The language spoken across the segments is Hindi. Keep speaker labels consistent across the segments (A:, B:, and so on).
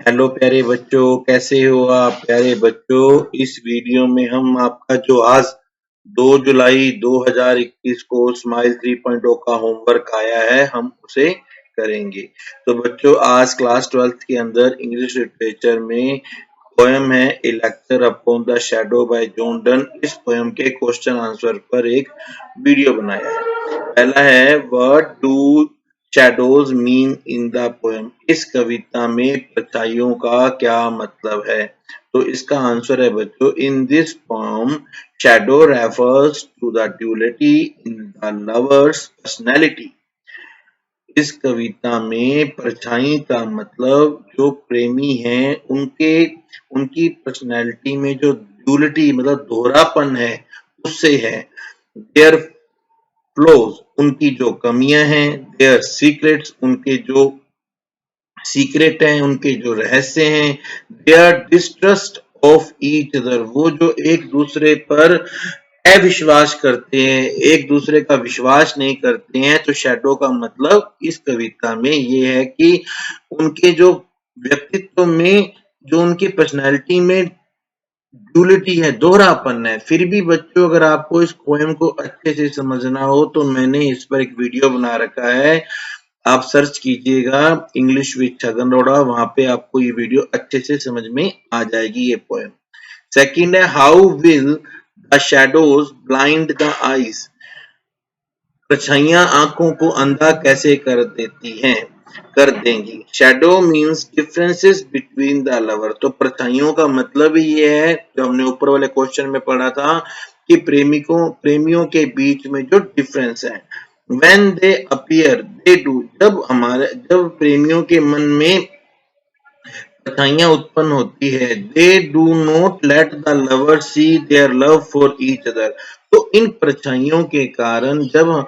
A: हेलो प्यारे बच्चों, कैसे हो आप प्यारे बच्चों। इस वीडियो में हम आपका जो आज 2 जुलाई 2021 को स्माइल 3.0 का होमवर्क आया है हम उसे करेंगे। तो बच्चों, आज क्लास 12th के अंदर इंग्लिश लिटरेचर में पोएम है a lecture upon the shadow by John Donne. इस पोएम के क्वेश्चन आंसर पर एक वीडियो बनाया है। पहला है what do shadows mean in the poem. इस कविता में परछाइयों का क्या मतलब है। तो इसका आंसर है बच्चों, in this poem shadow refers to the duality in the lovers personality. इस कविता में परछाई का मतलब जो प्रेमी हैं उनकी पर्सनैलिटी में जो ड्यूलिटी मतलब दोहरापन है उससे है। देयर फ्लॉज उनकी जो कमियां हैं, देयर सीक्रेट्स उनके जो सीक्रेट हैं, उनके जो रहस्य हैं, their distrust of each other वो जो एक दूसरे पर अविश्वास करते हैं, एक दूसरे का विश्वास नहीं करते हैं। तो शैडो का मतलब इस कविता में ये है कि उनके जो व्यक्तित्व में, जो उनकी पर्सनैलिटी में ड्यूलिटी है, दोहरापन है। फिर भी बच्चों, अगर आपको इस पोएम को अच्छे से समझना हो तो मैंने इस पर एक वीडियो बना रखा है। आप सर्च कीजिएगा इंग्लिश विद छगन रोड़ा, वहां पे आपको ये वीडियो अच्छे से समझ में आ जाएगी ये पोएम। सेकंड है how will the shadows blind the eyes. परछाइयां आंखों को अंधा कैसे कर देती हैं, कर देंगी। Shadow means differences between the lover. तो परछाइयों का मतलब ही ये है जो हमने ऊपर वाले क्वेश्चन में पढ़ा था कि प्रेमियों के बीच में जो डिफरेंस है। When they appear, they do। जब प्रेमियों के मन में परछाइयां उत्पन्न होती है, they do not let the lover see their love for each other. तो इन परछाइयों के कारण जब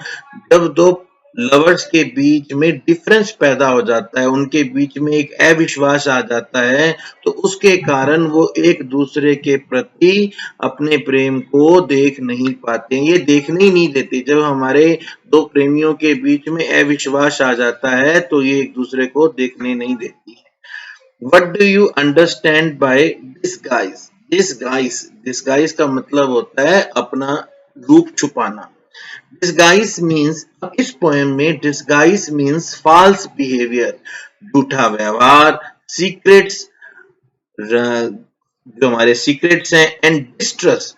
A: जब दो लवर्स के बीच में डिफरेंस पैदा हो जाता है, उनके बीच में एक अविश्वास आ जाता है, तो उसके कारण वो एक दूसरे के प्रति अपने प्रेम को देख नहीं पाते, ये देखने ही नहीं देते। जब हमारे दो प्रेमियों के बीच में अविश्वास आ जाता है तो ये एक दूसरे को देखने नहीं देती है। What do you understand by disguise? Disguise का मतलब होता है अपना रूप छुपाना। डिस्गाइज मीन्स, इस पोएम में डिस्गाइज मीन्स फॉल्स बिहेवियर, झूठा व्यवहार, सीक्रेट्स, जो हमारे सीक्रेट्स हैं, एंड डिस्ट्रस्ट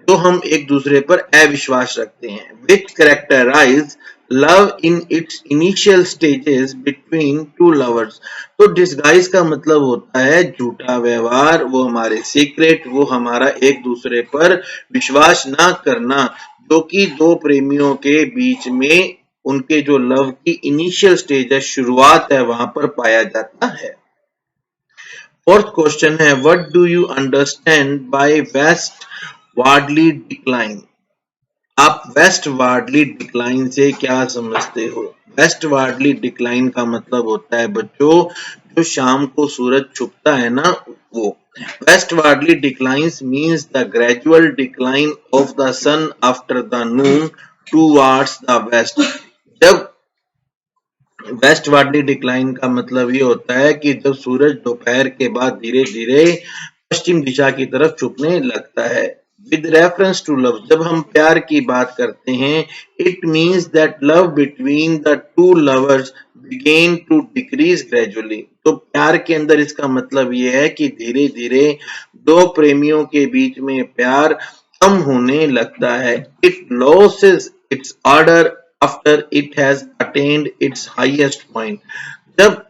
A: जो हम एक दूसरे पर अविश्वास रखते हैं। Which characterise love in its initial stages between two lovers. तो डिस्गाइज का मतलब होता है झूठा व्यवहार, वो हमारे सीक्रेट, वो हमारा एक दूसरे पर विश्वास ना करना, जो कि दो प्रेमियों के बीच में उनके जो लव की इनिशियल स्टेज है, शुरुआत है, वहां पर पाया जाता है। फोर्थ क्वेश्चन है what do you understand by westwardly decline. आप वेस्ट वार्डली डिक्लाइन से क्या समझते हो। वेस्ट वार्डली डिक्लाइन का मतलब होता है बच्चों, जो शाम को सूरज छुपता है ना, वो। Westwardly declines means the gradual decline of the sun after the noon towards the west. जब वेस्ट वार्डली डिक्लाइन का मतलब ये होता है कि जब सूरज दोपहर के बाद धीरे धीरे पश्चिम दिशा की तरफ झुकने लगता है। विद रेफरेंस टू लव, जब हम प्यार की बात करते हैं, it means that love between the two lovers begin to decrease gradually. तो प्यार के अंदर इसका मतलब ये है कि धीरे धीरे दो प्रेमियों के बीच में प्यार कम होने लगता है। It losses it's order after it has attend it's highest point. जब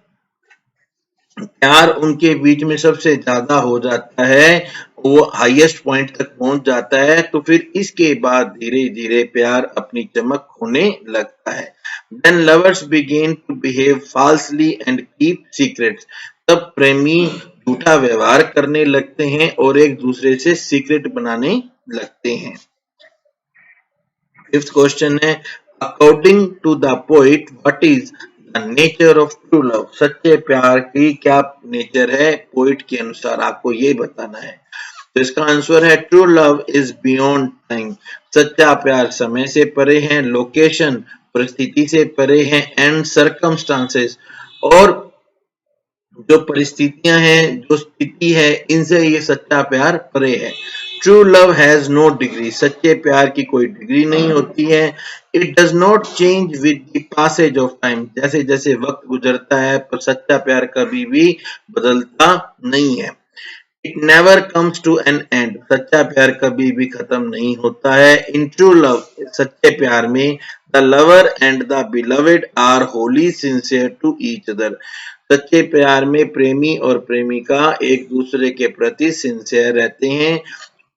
A: प्यार उनके बीच में सबसे ज्यादा हो जाता है, वो हाईएस्ट पॉइंट तक पहुंच जाता है, तो फिर इसके बाद धीरे धीरे प्यार अपनी चमक खोने लगता है। Then lovers begin to behave falsely and keep secrets। तब प्रेमी झूठा व्यवहार करने लगते हैं और एक दूसरे से सीक्रेट बनाने लगते हैं। फिफ्थ क्वेश्चन है according to the poet what is the nature of true love. सच्चे प्यार की क्या नेचर है, पोइट के अनुसार आपको ये बताना है। तो इसका आंसर है true love is beyond time. सच्चा प्यार समय से परे है, लोकेशन परिस्थिति से परे है, एंड सर्कमस्टांसेस और जो परिस्थितियां हैं, जो स्थिति है, इनसे ये सच्चा प्यार परे है। True love has no degree, सच्चे प्यार की कोई डिग्री नहीं होती है। It does not change with the passage of time, जैसे जैसे वक्त गुजरता है, पर सच्चा प्यार कभी भी बदलता नहीं है। It never comes to an end, सच्चा प्यार कभी भी खत्म नहीं होता है। इन ट्रू लव, सच्चे प्यार में, the lover and the beloved are wholly sincere to each other, सच्चे प्यार में प्रेमी और प्रेमिका एक दूसरे के प्रति सिंसियर रहते हैं।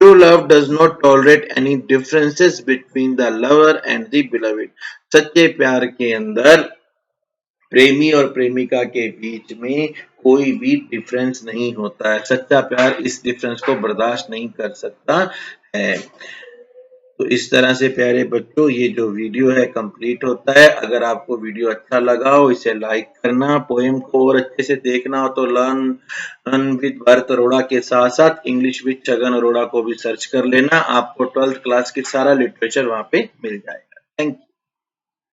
A: True love does not tolerate any differences between the lover and the beloved, सच्चे प्यार के अंदर प्रेमी और प्रेमिका के बीच में कोई भी डिफरेंस नहीं होता है। सच्चा प्यार इस डिफरेंस को बर्दाश्त नहीं कर सकता है। तो इस तरह से प्यारे बच्चों ये जो वीडियो है कंप्लीट होता है। अगर आपको वीडियो अच्छा लगा हो इसे लाइक करना, पोएम को और अच्छे से देखना हो तो लर्न विद भरत अरोड़ा के साथ साथ इंग्लिश विद छगन अरोड़ा को भी सर्च कर लेना, आपको 12th क्लास की सारा लिटरेचर वहां पे मिल जाएगा। Thank you.